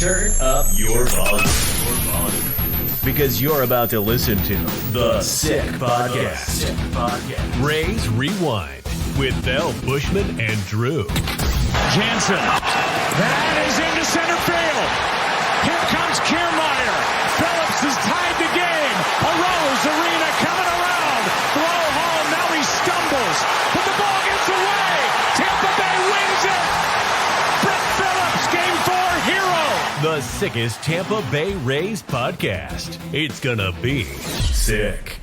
Turn up your volume. Because you're about to listen to The Sick Podcast. Rays Rewind with El Bushman and Drew. Jansen. That is into center field. Here comes Kiermaier. Phillips has tied the game. Arose Arena coming around. Throw home. Now he stumbles. But the ball gets away. Tampa Bay wins it. Brett Phillips, Game 4 hero. The sickest Tampa Bay Rays podcast. It's gonna be sick.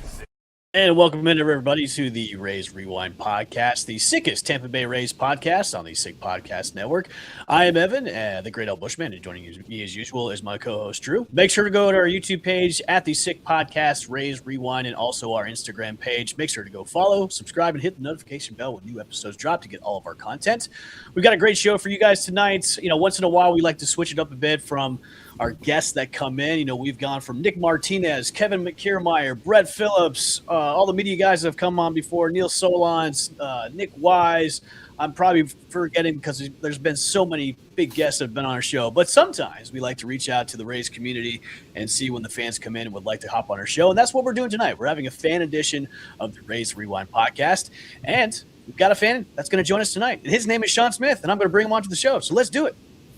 And welcome in everybody to the Rays Rewind podcast, the sickest Tampa Bay Rays podcast on the Sick Podcast Network. I am Evan, the great El Bushman, and joining me as usual is my co-host Drew. Make sure to go to our YouTube page at the Sick Podcast, Rays Rewind, and also our Instagram page. Make sure to go follow, subscribe, and hit the notification bell when new episodes drop to get all of our content. We've got a great show for you guys tonight. You know, once in a while we like to switch it up a bit from our guests that come in. You know, we've gone from Nick Martinez, Kevin McKiermaier, Brett Phillips, all the media guys that have come on before, Neil Solondz, Nick Wise. I'm probably forgetting because there's been so many big guests that have been on our show. But sometimes we like to reach out to the Rays community and see when the fans come in and would like to hop on our show. And that's what we're doing tonight. We're having a fan edition of the Rays Rewind podcast. And we've got a fan that's going to join us tonight. And his name is Sean Smyth, and I'm going to bring him onto the show. So let's do it.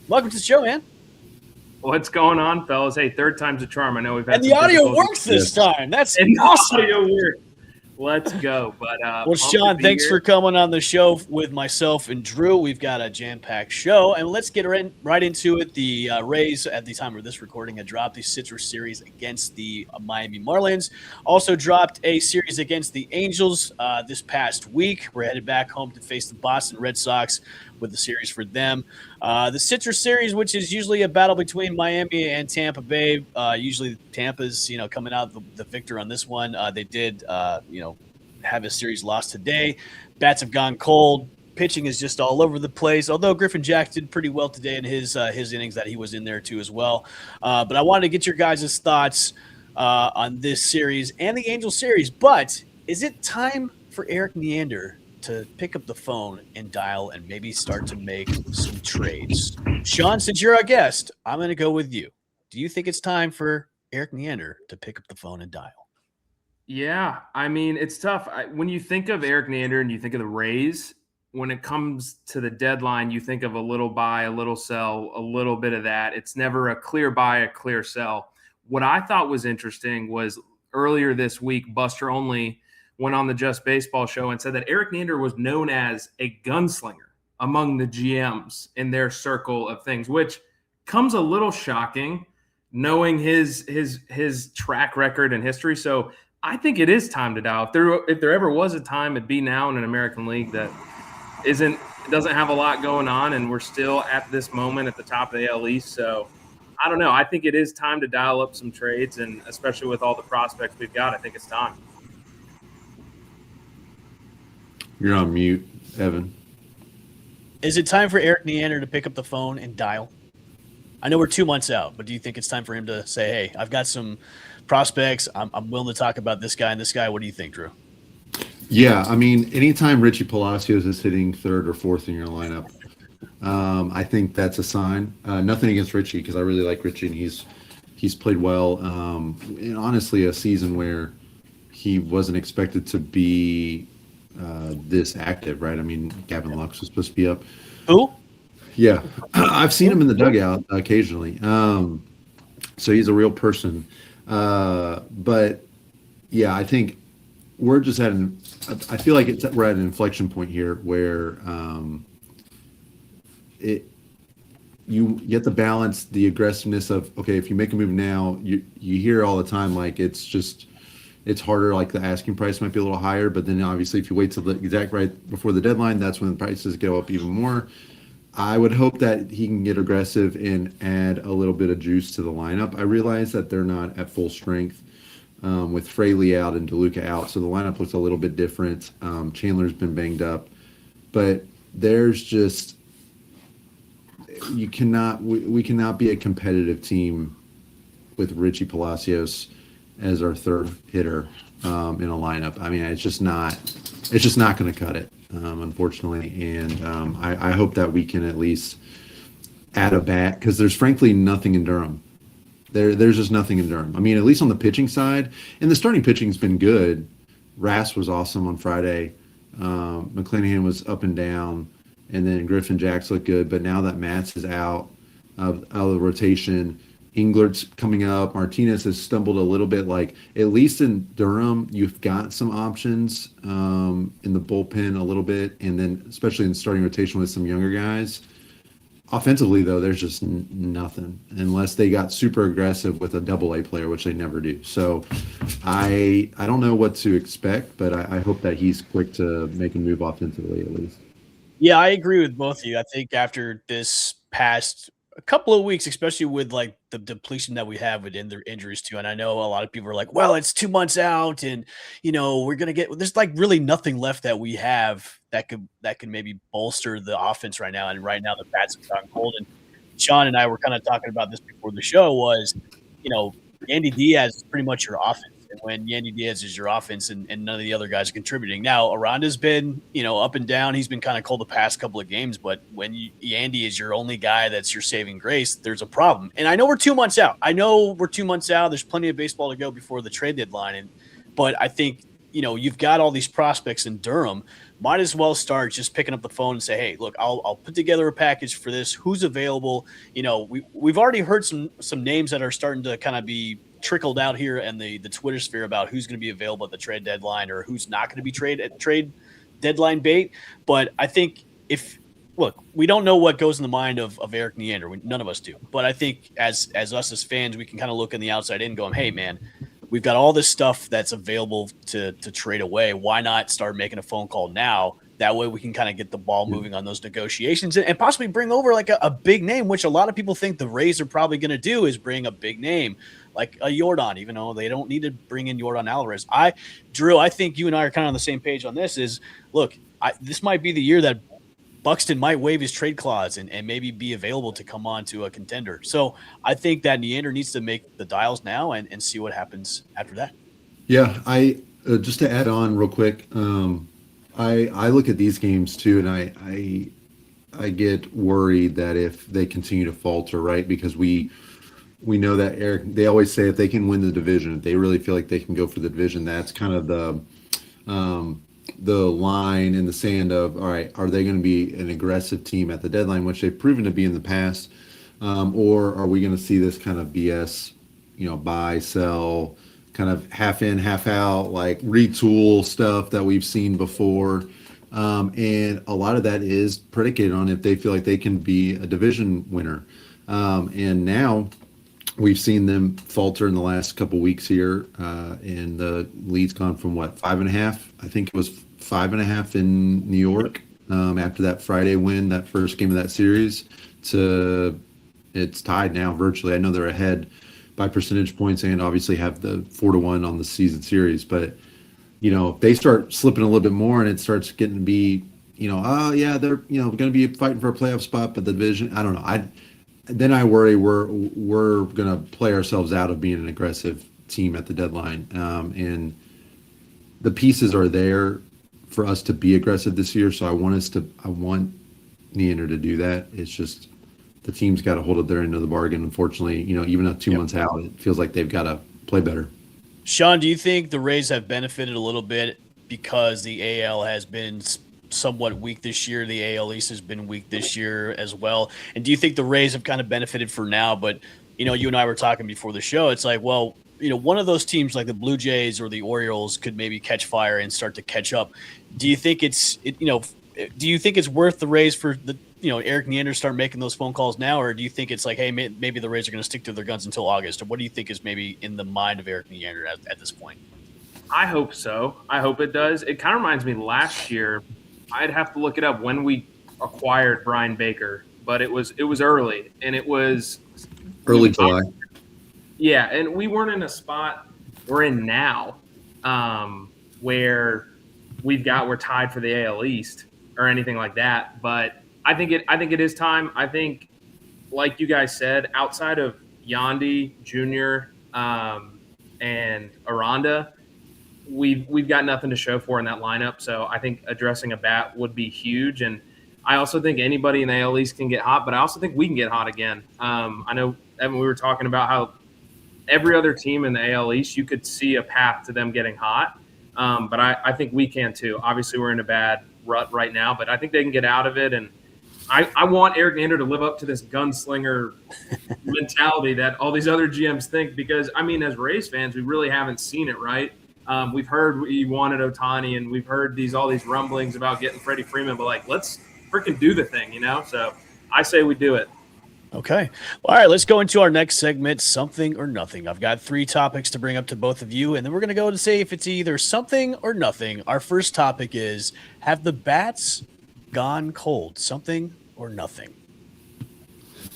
Welcome to the show, man. What's going on, fellas? Hey, third time's a charm. I know we've had and the audio works this time. That's awesome. The audio works. Let's go. But well, Sean, thanks for coming on the show with myself and Drew. We've got a jam-packed show, and let's get right into it. The Rays, at the time of this recording, had dropped the Citrus series against the Miami Marlins. Also dropped a series against the Angels this past week. We're headed back home to face the Boston Red Sox with the series for them. The Citrus series, which is usually a battle between Miami and Tampa Bay. Usually Tampa's, coming out the victor on this one. They did, have a series lost today. Bats have gone cold. Pitching is just all over the place, although Griffin Jack did pretty well today in his innings that he was in there too as well. But I wanted to get your guys' thoughts on this series and the Angel series. But is it time for Erik Neander to pick up the phone and dial and maybe start to make some trades? Sean, since you're our guest, I'm going to go with you. Do you think it's time for Erik Neander to pick up the phone and dial? Yeah, I mean, it's tough. When you think of Erik Neander and you think of the Rays, when it comes to the deadline, you think of a little buy, a little sell, a little bit of that. It's never a clear buy, a clear sell. What I thought was interesting was earlier this week, Buster Olney went on the Just Baseball show and said that Erik Neander was known as a gunslinger among the GMs in their circle of things, which comes a little shocking knowing his track record and history. So I think it is time to dial. If there ever was a time, it'd be now in an American League that doesn't have a lot going on, and we're still at this moment at the top of the AL East. So I don't know. I think it is time to dial up some trades, and especially with all the prospects we've got, I think it's time. You're on mute, Evan. Is it time for Erik Neander to pick up the phone and dial? I know we're 2 months out, but do you think it's time for him to say, hey, I've got some prospects. I'm willing to talk about this guy and this guy. What do you think, Drew? Yeah, I mean, anytime Richie Palacios is hitting third or fourth in your lineup, I think that's a sign. Nothing against Richie, because I really like Richie, and he's played well. And honestly, a season where he wasn't expected to be this active, right? I mean, Gavin Lux was supposed to be up. Who? Yeah, I've seen him in the dugout occasionally. So he's a real person. But yeah, I think we're just I feel like we're at an inflection point here where you get the balance, the aggressiveness of, okay, if you make a move now, you hear all the time, like it's harder, like the asking price might be a little higher, but then obviously if you wait till the exact right before the deadline, that's when the prices go up even more. I would hope that he can get aggressive and add a little bit of juice to the lineup. I realize that they're not at full strength with Fraley out and DeLuca out, so the lineup looks a little bit different. Chandler's been banged up, but there's just we cannot be a competitive team with Richie Palacios as our third hitter in a lineup. I mean, it's just not going to cut it, unfortunately. And I hope that we can at least add a bat because there's frankly nothing in Durham. There's just nothing in Durham. I mean, at least on the pitching side, and the starting pitching's been good. Rass was awesome on Friday. McClanahan was up and down, and then Griffin Jacks looked good. But now that Matz is out of the rotation, Englert's coming up. Martinez has stumbled a little bit. Like, at least in Durham, you've got some options in the bullpen a little bit, and then especially in the starting rotation with some younger guys. Offensively, though, there's just nothing unless they got super aggressive with a double-A player, which they never do. So I don't know what to expect, but I hope that he's quick to make a move offensively at least. Yeah, I agree with both of you. I think after this past a couple of weeks, especially with like the depletion that we have with their injuries too, and I know a lot of people are like, "Well, it's 2 months out, and we're gonna get." There's like really nothing left that we have that could maybe bolster the offense right now. And right now, the bats have gone cold. And Sean and I were kind of talking about this before the show. Was Yandy Diaz is pretty much your offense. And when Yandy Diaz is your offense and none of the other guys are contributing. Now, Aranda's been, up and down. He's been kind of cold the past couple of games. But when Yandy is your only guy that's your saving grace, there's a problem. And I know we're 2 months out. There's plenty of baseball to go before the trade deadline. But I think, you've got all these prospects in Durham. Might as well start just picking up the phone and say, hey, look, I'll put together a package for this. Who's available? We've already heard some names that are starting to kind of be trickled out here in the Twitter sphere about who's going to be available at the trade deadline or who's not going to be trade deadline bait. But I think we don't know what goes in the mind of Eric Neander. None of us do. But I think as us as fans, we can kind of look on the outside in going, hey, man, we've got all this stuff that's available to trade away. Why not start making a phone call now? That way we can kind of get the ball moving on those negotiations and possibly bring over like a big name, which a lot of people think the Rays are probably going to do is bring a big name like a Yordan, even though they don't need to bring in Yordan Alvarez. Drew, I think you and I are kind of on the same page on this is, look, this might be the year that Buxton might waive his trade clause and maybe be available to come on to a contender. So I think that Neander needs to make the dials now and see what happens after that. Yeah, I just to add on real quick, I look at these games too, and I get worried that if they continue to falter, right? Because we know that they always say if they can win the division, if they really feel like they can go for the division, that's kind of the line in the sand of, all right, are they going to be an aggressive team at the deadline, which they've proven to be in the past, or are we going to see this kind of BS, buy, sell, kind of half in, half out, like retool stuff that we've seen before. And a lot of that is predicated on if they feel like they can be a division winner. And now we've seen them falter in the last couple weeks here. And the lead's gone from 5.5? I think it was 5.5 in New York after that Friday win, that first game of that series, to it's tied now virtually. I know they're ahead by percentage points and obviously have the 4-1 on the season series. But, if they start slipping a little bit more and it starts getting to be, they're, going to be fighting for a playoff spot, but the division, I don't know. Then I worry we're going to play ourselves out of being an aggressive team at the deadline. And the pieces are there for us to be aggressive this year. So I want Neander to do that. It's just, the team's got to hold up their end of the bargain. Unfortunately, even at 2 months out, it feels like they've got to play better. Sean, do you think the Rays have benefited a little bit because the AL has been somewhat weak this year? The AL East has been weak this year as well. And do you think the Rays have kind of benefited for now? But, you and I were talking before the show. It's like, well, one of those teams like the Blue Jays or the Orioles could maybe catch fire and start to catch up. Do you think do you think it's worth the Rays for the Eric Neander start making those phone calls now, or do you think it's like, hey, maybe the Rays are going to stick to their guns until August? Or what do you think is maybe in the mind of Eric Neander at this point? I hope so. I hope it does. It kind of reminds me last year. I'd have to look it up when we acquired Brian Baker, but it was early, and it was early July. Yeah, and we weren't in a spot we're in now, where we're tied for the AL East or anything like that. But I think it is time. I think, like you guys said, outside of Yandy Jr. And Aranda, we've got nothing to show for in that lineup. So I think addressing a bat would be huge. And I also think anybody in the AL East can get hot, but I also think we can get hot again. I know, Evan, we were talking about how every other team in the AL East, you could see a path to them getting hot. But I think we can too. Obviously, we're in a bad rut right now, but I think they can get out of it. And I want Eric Nander to live up to this gunslinger mentality that all these other GMs think, because, I mean, as Rays fans, we really haven't seen it, right? We've heard we wanted Ohtani, and we've heard all these rumblings about getting Freddie Freeman, but, like, let's freaking do the thing, you know? So I say we do it. Okay. All right, let's go into our next segment, something or nothing. I've got 3 topics to bring up to both of you, and then we're going to go and say if it's either something or nothing. Our first topic is, have the bats gone cold? Something or nothing?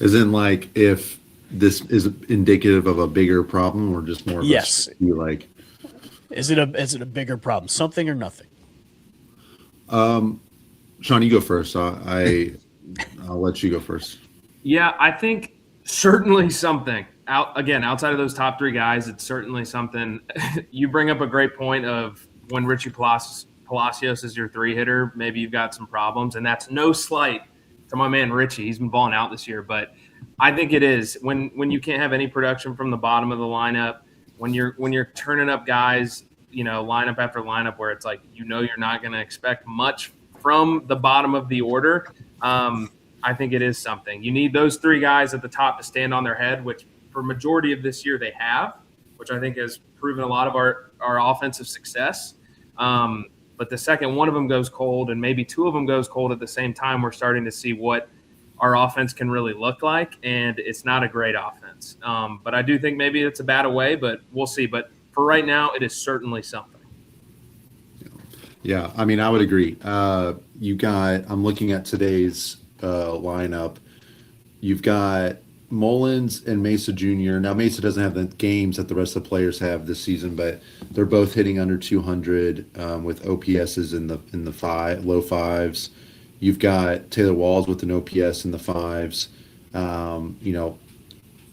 As in, like, if this is indicative of a bigger problem or just more of yes. like, is it a bigger problem? Something or nothing? Sean, you go first. I'll let you go first. Yeah, I think certainly something. Outside of those top 3 guys, it's certainly something. You bring up a great point of when Richie Palacios is your 3-hitter, maybe you've got some problems, and that's no slight to my man Richie. He's been balling out this year, but I think it is when you can't have any production from the bottom of the lineup, when you're turning up guys, you know, lineup after lineup, where it's like, you know, you're not going to expect much from the bottom of the order. I think it is something. You need those 3 guys at the top to stand on their head, which for majority of this year they have, which I think has proven a lot of our offensive success. But the second one of them goes cold, and maybe 2 of them goes cold at the same time, we're starting to see what our offense can really look like, and it's not a great offense. But I do think maybe it's a bad away, but we'll see. But for right now, it is certainly something. Yeah, I mean, I would agree. I'm looking at today's lineup. You've got Mullins and Mesa Jr. Now, Mesa doesn't have the games that the rest of the players have this season, but they're both hitting under 200 with OPSs in the low fives. You've got Taylor Walls with an OPS in the 5s.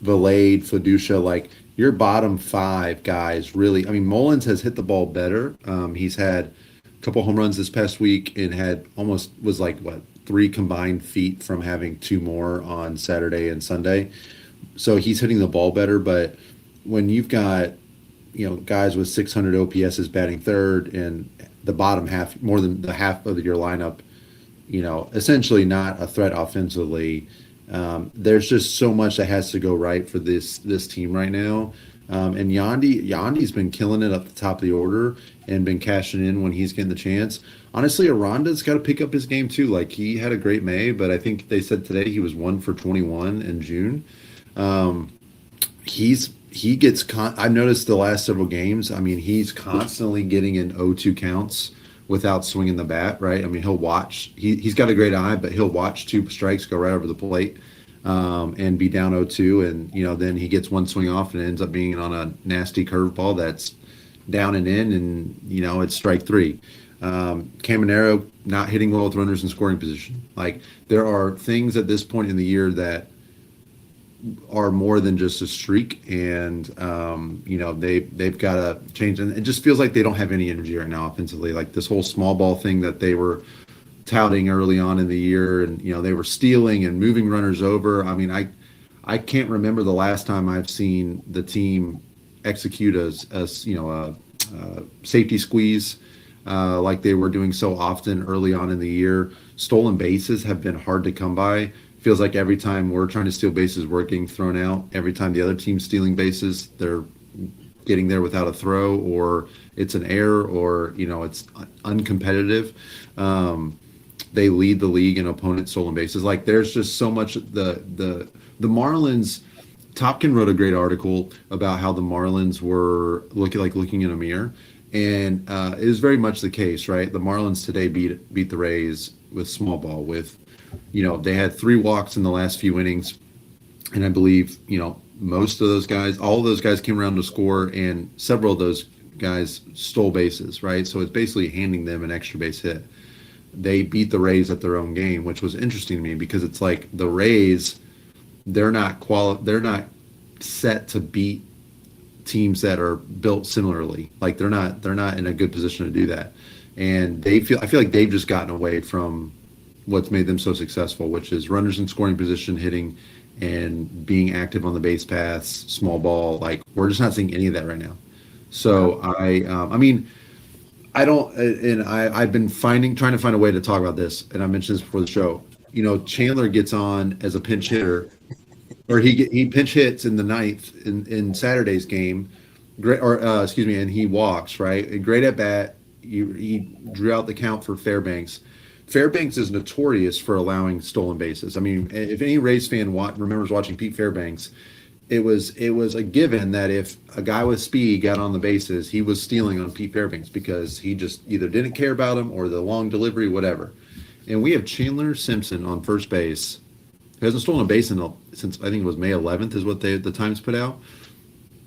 Valade, Fiducia, like your bottom 5 guys really. I mean, Mullins has hit the ball better. He's had a couple home runs this past week and was 3 combined feet from having 2 more on Saturday and Sunday. So he's hitting the ball better. But when you've got, guys with 600 OPSs batting third and the bottom half, more than the half of your lineup, essentially not a threat offensively, there's just so much that has to go right for this team right now. And Yandy's been killing it up the top of the order and been cashing in when he's getting the chance. Honestly, Aranda's got to pick up his game too. Like, he had a great May, but I think they said today he was 1 for 21 in June. I've noticed the last several games, I mean, he's constantly getting in 0-2 counts without swinging the bat, right? I mean, he'll watch. He's got a great eye, but he'll watch 2 strikes go right over the plate and be down 0-2, and then he gets 1 swing off and it ends up being on a nasty curveball that's down and in, and it's strike 3. Caminero not hitting well with runners in scoring position. Like, there are things at this point in the year that are more than just a streak, and they've got to change. And it just feels like they don't have any energy right now offensively. Like, this whole small ball thing that they were touting early on in the year, and they were stealing and moving runners over. I mean, I can't remember the last time I've seen the team execute a safety squeeze like they were doing so often early on in the year. Stolen bases have been hard to come by. Feels like every time we're trying to steal bases, we're getting thrown out. Every time the other team's stealing bases, they're getting there without a throw, or it's an error, or it's uncompetitive. They lead the league in opponent stolen bases. Like, there's just so much. The Marlins, Topkin wrote a great article about how the Marlins were looking in a mirror, and it is very much the case, right? The Marlins today beat the Rays with small ball. With they had 3 walks in the last few innings, and I believe most of those guys, all of those guys came around to score, and several of those guys stole bases, right? So it's basically handing them an extra base hit. They beat the Rays at their own game, which was interesting to me, because it's like the Rays, they're not set to beat teams that are built similarly. Like, they're not in a good position to do that, and I feel like they've just gotten away from what's made them so successful, which is runners in scoring position, hitting, and being active on the base paths, small ball. Like, we're just not seeing any of that right now. So I mean, I don't, and I've been trying to find a way to talk about this, and I mentioned this before the show. Chandler gets on as a pinch hitter, or he pinch hits in the ninth in Saturday's game, and he walks, right. A great at bat. He drew out the count for Fairbanks. Fairbanks is notorious for allowing stolen bases. I mean, if any Rays fan remembers watching Pete Fairbanks, it was a given that if a guy with speed got on the bases, he was stealing on Pete Fairbanks because he just either didn't care about him or the long delivery, whatever. And we have Chandler Simpson on first base, who hasn't stolen a base since I think it was May 11th is what the Times put out.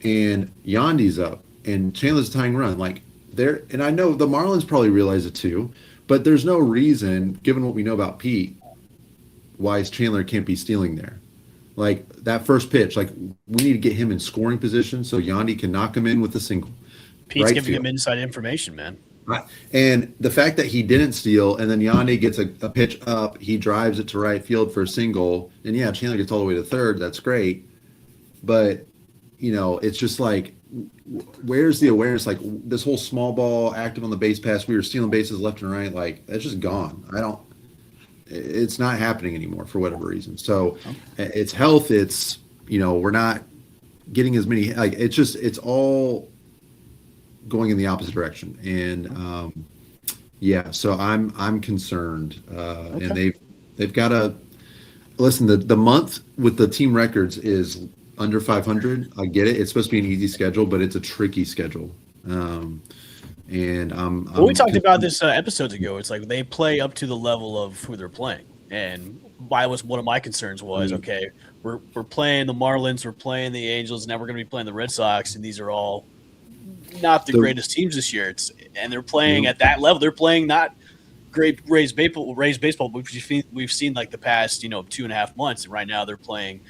And Yandy's up, and Chandler's tying run. Like, and I know the Marlins probably realize it too, but there's no reason, given what we know about Pete, why Chandler can't be stealing there. Like, that first pitch, like, we need to get him in scoring position so Yandy can knock him in with a single. Pete's giving him inside information, man. And the fact that he didn't steal, and then Yandy gets a pitch up, he drives it to right field for a single, and yeah, Chandler gets all the way to third. That's great. But, it's just like, where's the awareness? Like, this whole small ball, active on the base pass, we were stealing bases left and right. Like, that's just gone. It's not happening anymore for whatever reason. So it's health. It's, we're not getting as many, like, it's all going in the opposite direction. And, so I'm concerned. And they've got to listen, the month with the team records is under 500. I get it. It's supposed to be an easy schedule, but it's a tricky schedule. And we talked about this episodes ago. It's like they play up to the level of who they're playing. And one of my concerns was, okay, we're playing the Marlins, we're playing the Angels, now we're going to be playing the Red Sox, and these are all not the greatest teams this year. And they're playing at that level. They're playing not great Rays baseball, which we've seen like the past 2.5 months. And right now they're playing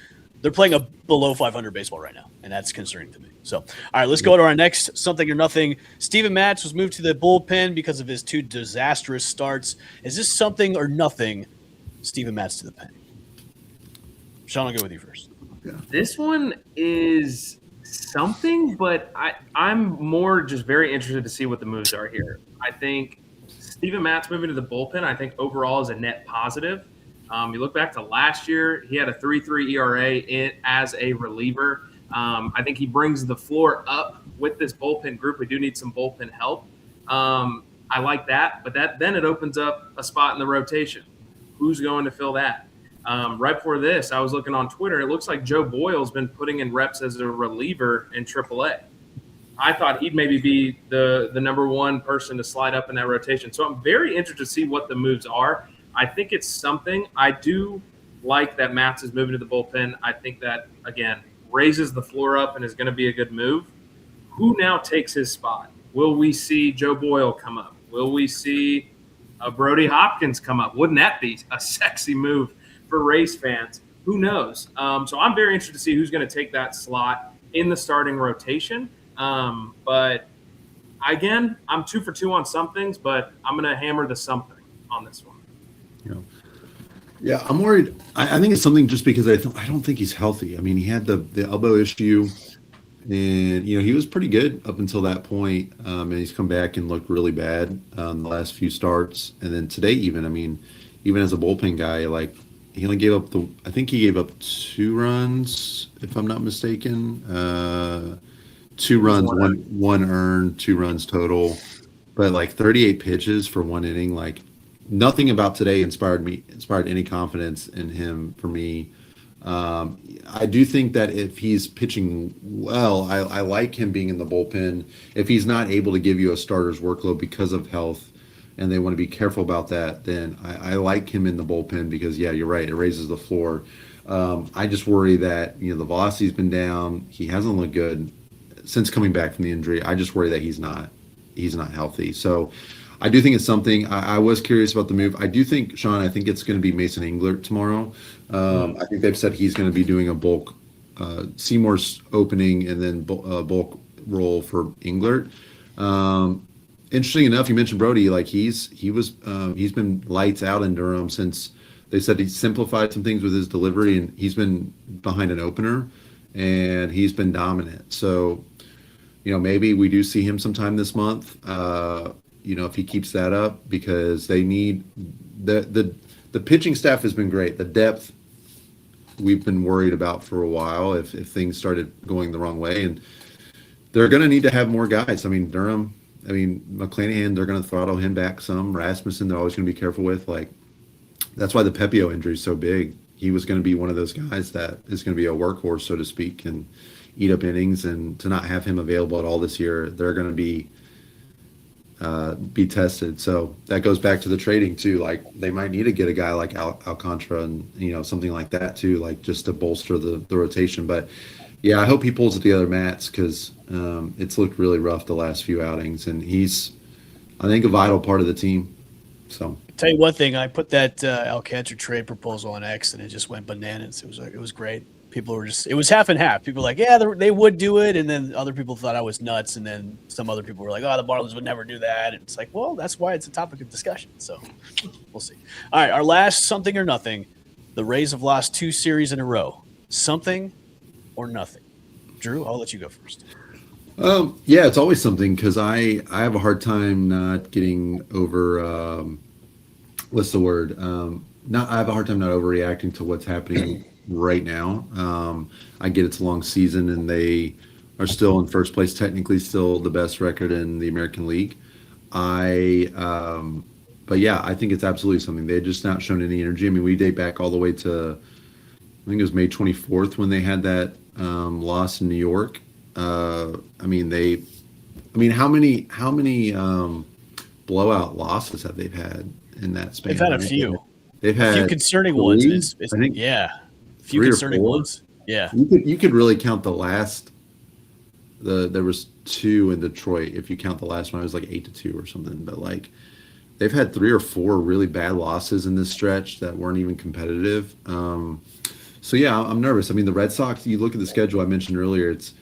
a below 500 baseball right now, and that's concerning to me. So, all right, let's go to our next something or nothing. Steven Matz was moved to the bullpen because of his 2 disastrous starts. Is this something or nothing, Steven Matz to the pen? Sean, I'll go with you first. Yeah. This one is something, but I'm more just very interested to see what the moves are here. I think Steven Matz moving to the bullpen, I think overall is a net positive. You look back to last year, he had a 3.3 ERA as a reliever. I think he brings the floor up with this bullpen group. We do need some bullpen help. I like that, but then it opens up a spot in the rotation. Who's going to fill that? Right before this, I was looking on Twitter. It looks like Joe Boyle's been putting in reps as a reliever in AAA. I thought he'd maybe be the number one person to slide up in that rotation. So I'm very interested to see what the moves are. I think it's something. I do like that Matz is moving to the bullpen. I think that, again, raises the floor up and is going to be a good move. Who now takes his spot? Will we see Joe Boyle come up? Will we see Brody Hopkins come up? Wouldn't that be a sexy move for Rays fans? Who knows? So I'm very interested to see who's going to take that slot in the starting rotation. But, again, I'm 2 for 2 on some things, but I'm going to hammer the something on this one. Yeah, I'm worried. I think it's something just because I don't think he's healthy. I mean, he had the elbow issue, and he was pretty good up until that point, and he's come back and looked really bad the last few starts, and then today even as a bullpen guy, like he only gave up I think he gave up 2 runs if I'm not mistaken, 2 runs, one earned, 2 runs total, but like 38 pitches for 1 inning, like. Nothing about today inspired any confidence in him for me. I do think that if he's pitching well, I like him being in the bullpen. If he's not able to give you a starter's workload because of health, and they want to be careful about that, then I like him in the bullpen because, yeah, you're right. It raises the floor. I just worry that, the velocity's been down. He hasn't looked good since coming back from the injury. I just worry that he's not healthy. So I do think it's something. I was curious about the move. I do think, Sean, I think it's going to be Mason Englert tomorrow. I think they've said he's going to be doing a bulk Seymour's opening and then bulk role for Englert. And interesting enough, you mentioned Brody. Like he's been lights out in Durham since they said he simplified some things with his delivery, and he's been behind an opener, and he's been dominant. So, maybe we do see him sometime this month. If he keeps that up, because they need the pitching staff has been great. The depth we've been worried about for a while if things started going the wrong way, and they're going to need to have more guys. I mean, Durham. I mean, McClanahan, they're going to throttle him back some. Rasmussen, they're always going to be careful with. Like, that's why the Pepio injury is so big. He was going to be one of those guys that is going to be a workhorse, so to speak, and eat up innings. And to not have him available at all this year, they're going to be tested. So that goes back to the trading too. Like, they might need to get a guy like Alcantara and something like that too, like just to bolster the rotation. But yeah, I hope he pulls it together, Mats, because it's looked really rough the last few outings, and he's, I think, a vital part of the team. So, tell you one thing, I put that Alcantara trade proposal on X, and it just went bananas. It was great. People were it was half and half. People were like, yeah, they would do it, and then other people thought I was nuts, and then some other people were like, oh, the Marlins would never do that. And it's like, well, that's why it's a topic of discussion. So we'll see. All right, our last something or nothing. The Rays have lost 2 series in a row. Something or nothing. Drew, I'll let you go first. Yeah, it's always something, because I have a hard time not getting over what's the word? I have a hard time not overreacting to what's happening right now. I get it's a long season, and they are still in first place, technically still the best record in the American League. But yeah, I think it's absolutely something. They've just not shown any energy. I mean, we date back all the way to, I think it was May 24th when they had that loss in New York. How many blowout losses have they had in that span? They've had a few. They've had a few concerning ones. I think, yeah, a few concerning ones. Yeah, you could really count the last. There was 2 in Detroit. If you count the last one, it was like 8-2 or something. But like, they've had 3 or 4 really bad losses in this stretch that weren't even competitive. So yeah, I'm nervous. I mean, the Red Sox. You look at the schedule I mentioned earlier. It's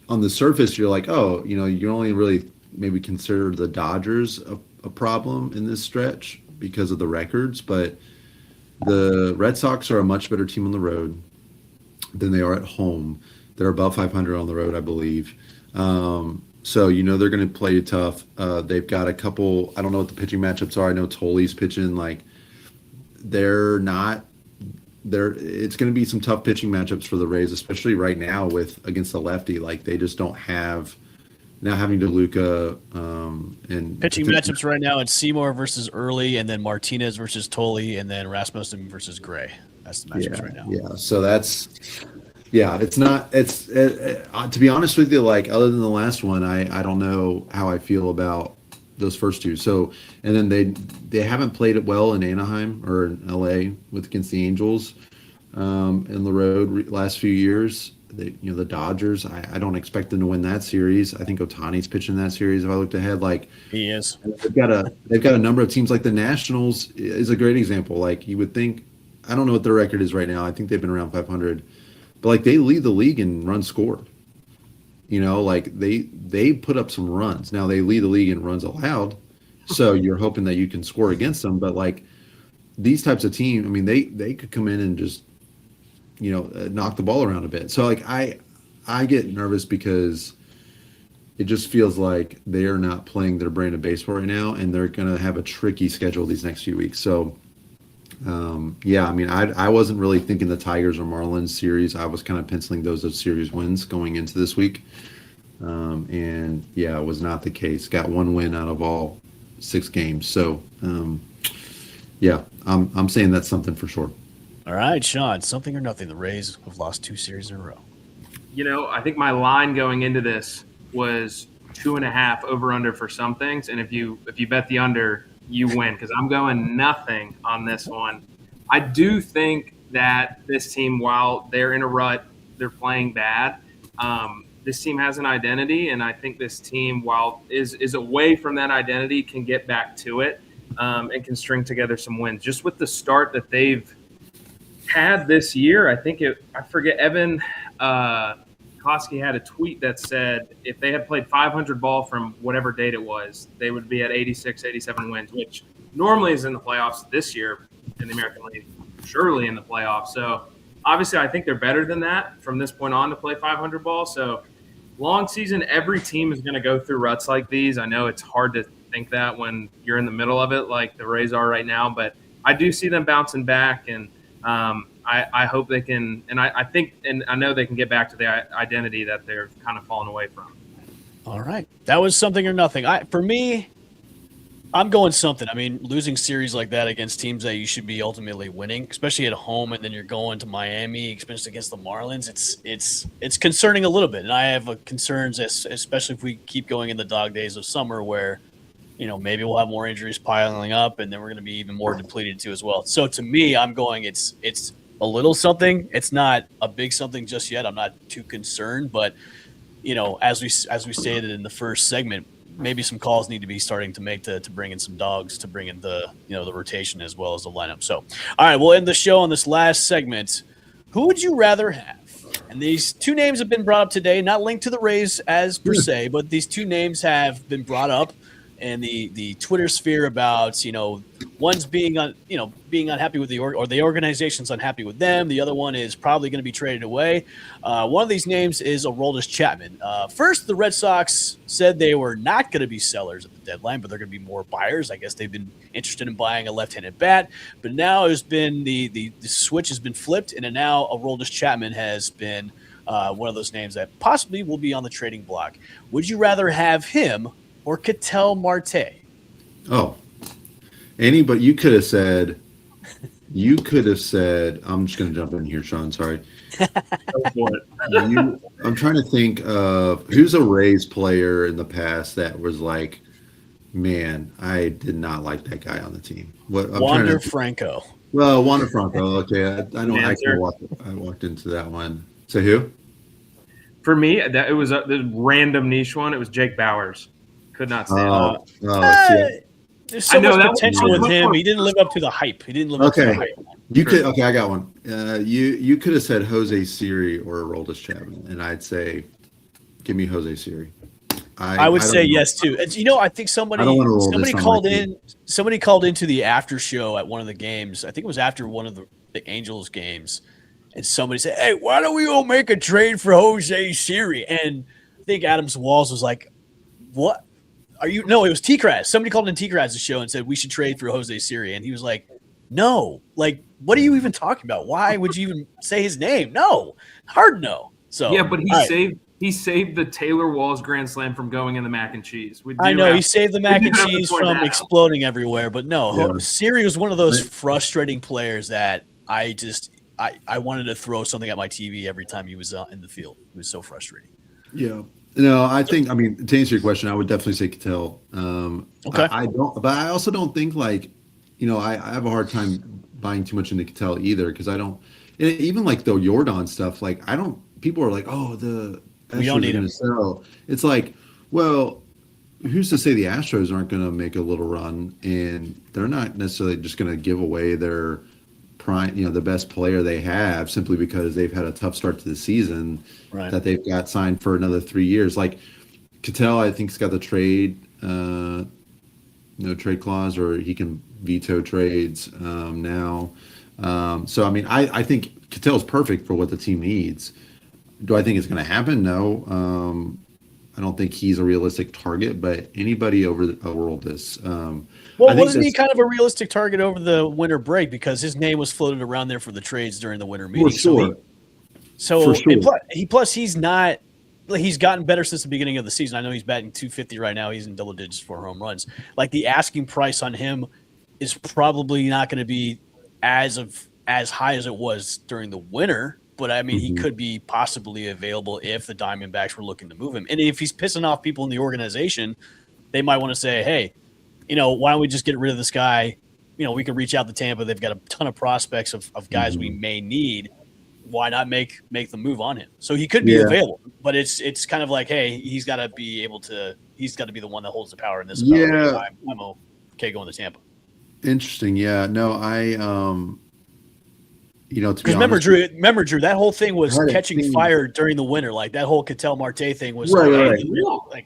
on the surface, you're like, oh, you only really maybe consider the Dodgers a problem in this stretch because of the records, but the Red Sox are a much better team on the road than they are at home. They're above 500 on the road, I believe. So they're going to play you tough. They've got a couple. I don't know what the pitching matchups are. I know Tolley's pitching. Like, they're not. It's going to be some tough pitching matchups for the Rays, especially right now against the lefty. Like, they just don't have now having DeLuca and pitching matchups right now. It's Seymour versus Early, and then Martinez versus Tolley, and then Rasmussen versus Gray. That's the matchups right now. Yeah, so it's not. To be honest with you, like, other than the last one, I don't know how I feel about those first 2. So, and then they haven't played it well in Anaheim or in LA against the Angels in the road last few years. The Dodgers, I don't expect them to win that series. I think Ohtani's pitching that series. If I looked ahead, like, he is. They've got a number of teams. Like the Nationals is a great example. Like, you would think, I don't know what their record is right now. I think they've been around 500, but like, they lead the league in runs scored. Like, they put up some runs. Now they lead the league in runs allowed, so you're hoping that you can score against them. But like, these types of teams, I mean, they could come in and just knock the ball around a bit. So like, I get nervous because it just feels like they are not playing their brand of baseball right now, and they're going to have a tricky schedule these next few weeks. So yeah, I mean, I wasn't really thinking the Tigers or Marlins series. I was kind of penciling those as series wins going into this week. And yeah, it was not the case. Got 1 win out of all 6 games. So yeah, I'm saying that's something for sure. All right, Sean, something or nothing. The Rays have lost 2 series in a row. I think my line going into this was 2.5 over under for some things. And if you bet the under, you win, because I'm going nothing on this one. I do think that this team, while they're in a rut, they're playing bad. This team has an identity, and I think this team, while is away from that identity, can get back to it and can string together some wins. Just with the start that they've had this year, I think I forget, Evan Koski had a tweet that said if they had played 500 ball from whatever date it was, they would be at 86, 87 wins, which normally is in the playoffs this year in the American League, surely in the playoffs. So obviously I think they're better than that from this point on to play 500 ball. So long season, every team is going to go through ruts like these. I know it's hard to think that when you're in the middle of it like the Rays are right now, but I do see them bouncing back, and I hope they can, and I think, and I know they can get back to the identity that they're kind of fallen away from. All right. That was something or nothing. For me, I'm going something. I mean, losing series like that against teams that you should be ultimately winning, especially at home, and then you're going to Miami, especially against the Marlins, it's concerning a little bit. And I have concerns, especially if we keep going in the dog days of summer where, maybe we'll have more injuries piling up, and then we're going to be even more depleted too as well. So to me, I'm going, it's a little something. It's not a big something just yet. I'm not too concerned, but as we stated in the first segment, maybe some calls need to be starting to make to bring in some dogs, to bring in the the rotation as well as the lineup. So, all right, we'll end the show on this last segment. Who would you rather have? And these two names have been brought up today, not linked to the Rays as per se, but these two names have been brought up in the Twitter sphere about one's being unhappy with the organization's unhappy with them. The other one is probably going to be traded away. One of these names is Aroldis Chapman. First, the Red Sox said they were not going to be sellers at the deadline, but they're going to be more buyers. I guess they've been interested in buying a left-handed bat, but now there's been the switch has been flipped, and now Aroldis Chapman has been one of those names that possibly will be on the trading block. Would you rather have him or Ketel Marte? Oh, but you could have said, I'm just going to jump in here, Sean. Sorry. I'm trying to think of who's a Rays player in the past that was like, man, I did not like that guy on the team. Wander Franco. Well, Wander Franco. Okay. I don't actually walked into that one. So who? For me, it was the random niche one. It was Jake Bowers. Could not stand it. There's so much potential with him. He didn't live up to the hype. He didn't live up to the hype. I got one. You could have said Jose Siri or Aroldis Chapman, and I'd say, give me Jose Siri. I would say yes too. I think somebody called in. Somebody called into the after show at one of the games. I think it was after one of the Angels games, and somebody said, "Hey, why don't we all make a trade for Jose Siri?" And I think Adams Walls was like, "What? It was T-Kraz. Somebody called in T-Kraz's show and said we should trade for Jose Siri, and he was like, "No, like, what are you even talking about? Why would you even say his name? No, hard no." So yeah, but he saved the Taylor Walls grand slam from going in the mac and cheese. He saved the mac and cheese from exploding everywhere, but no, Siri was one of those frustrating players that I wanted to throw something at my TV every time he was in the field. It was so frustrating. Yeah. No, to answer your question, I would definitely say Ketel. Okay. I also don't think I have a hard time buying too much into Ketel either because I don't, even like the Jordan stuff. Like people are like, oh, the we don't need him to sell. It's like, well, who's to say the Astros aren't going to make a little run and they're not necessarily just going to give away their prime, the best player they have simply because they've had a tough start to the season that they've got signed for another 3 years. Like Ketel, I think, has got the trade, no trade clause, or he can veto trades now. So, I think Ketel's perfect for what the team needs. Do I think it's going to happen? No. I don't think he's a realistic target, but anybody over this. Wasn't he kind of a realistic target over the winter break because his name was floated around there for the trades during the winter meeting? For sure. He's not. He's gotten better since the beginning of the season. I know he's batting .250 right now. He's in double digits for home runs. Like the asking price on him is probably not going to be as high as it was during the winter. But he could be possibly available if the Diamondbacks were looking to move him. And if he's pissing off people in the organization, they might want to say, hey, why don't we just get rid of this guy? We can reach out to Tampa. They've got a ton of prospects of guys we may need. Why not make the move on him? So he could be available, but it's kind of like, hey, he's got to be the one that holds the power in this. Yeah. I'm okay going to Tampa. Interesting. Yeah. No, you know, to be Because honest, remember, Drew, that whole thing was Right, catching thing- fire during the winter. Like that whole Ketel Marte thing was Right.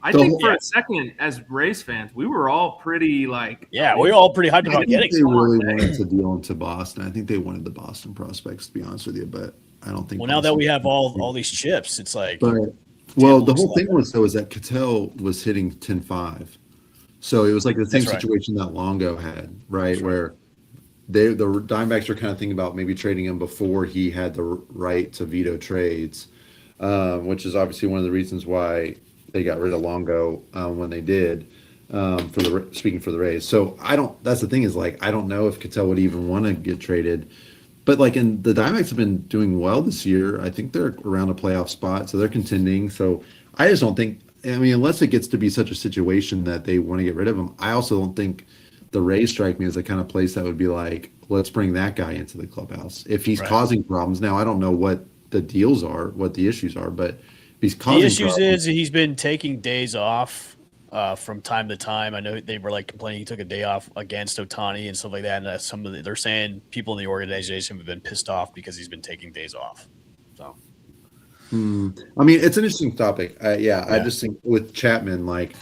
I The think whole- for a second, as Rays fans, we were all pretty like, Yeah, we were all pretty hyped I about think getting they someone. really wanted to deal into Boston. I think they wanted the Boston prospects, to be honest with you, but I don't think. Well, now that Boston- we have all these chips, it's like But well, Tampa the looks whole thing like- was though is that Cattell was hitting 10-5. So it was like the same That's right. situation that Longo had, right? Where the Diamondbacks are kind of thinking about maybe trading him before he had the right to veto trades, which is obviously one of the reasons why they got rid of Longo when they did. Speaking for the Rays, so I don't. That's the thing is like I don't know if Cattell would even want to get traded, but like the Diamondbacks have been doing well this year. I think they're around a playoff spot, so they're contending. So I just don't think. I mean, unless it gets to be such a situation that they want to get rid of him, I also don't think the Rays strike me as the kind of place that would be like, let's bring that guy into the clubhouse if he's causing problems. Now I don't know what the deals are, what the issues are, but if he's causing the issues problems, is he's been taking days off from time to time. I know they were like complaining he took a day off against Ohtani and stuff like that. And they're saying people in the organization have been pissed off because he's been taking days off. So. I mean, it's an interesting topic. I just think with Chapman, like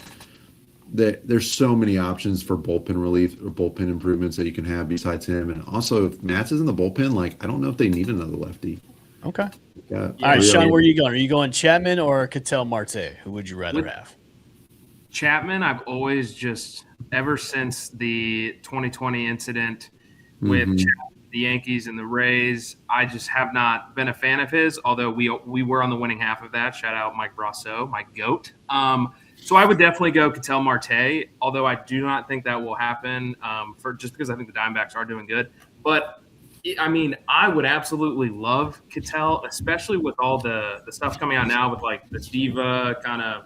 there's so many options for bullpen relief or bullpen improvements that you can have besides him. And also, if Matz is in the bullpen, like I don't know if they need another lefty. Okay. Yeah. All right, Sean, where are you going? Are you going Chapman or Ketel Marte? Who would you rather have? Chapman, I've always just ever since the 2020 incident with the Yankees and the Rays, I just have not been a fan of his, although we were on the winning half of that. Shout out Mike Brasso, my GOAT. So I would definitely go Ketel Marte, although I do not think that will happen just because I think the Diamondbacks are doing good. But, I mean, I would absolutely love Ketel, especially with all the stuff coming out now with, like, the diva kind of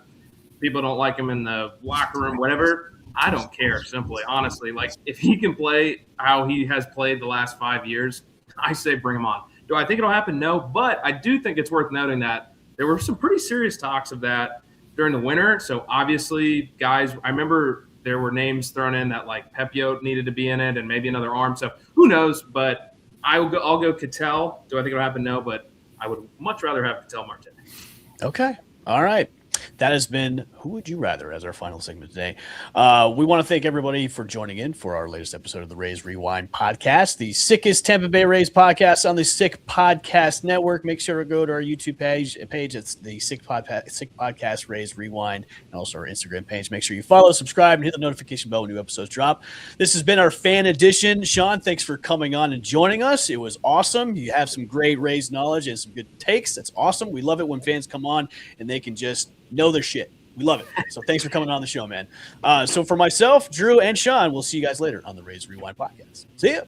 people don't like him in the locker room, whatever. I don't care, simply, honestly. Like, if he can play how he has played the last 5 years, I say bring him on. Do I think it'll happen? No, but I do think it's worth noting that there were some pretty serious talks of that during the winter. So, obviously, guys, I remember there were names thrown in that, like, Pepiot needed to be in it and maybe another arm. So, who knows? But I'll go Ketel. Do I think it'll happen? No, but I would much rather have Ketel Marte. Okay. All right. That has been Who Would You Rather as our final segment today. We want to thank everybody for joining in for our latest episode of the Rays Rewind podcast, the sickest Tampa Bay Rays podcast on the Sick Podcast Network. Make sure to go to our YouTube page. It's the Sick Podcast Rays Rewind, and also our Instagram page. Make sure you follow, subscribe, and hit the notification bell when new episodes drop. This has been our fan edition. Sean, thanks for coming on and joining us. It was awesome. You have some great Rays knowledge and some good takes. That's awesome. We love it when fans come on and they can just know their shit. We love it. So thanks for coming on the show, man. So for myself, Drew, and Sean, we'll see you guys later on the Rays Rewind podcast. See ya.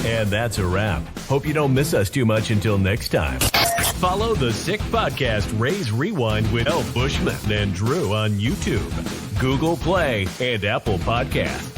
And that's a wrap. Hope you don't miss us too much until next time. Follow the Sick Podcast Rays Rewind with El Bushman and Drew on YouTube, Google Play, and Apple Podcasts.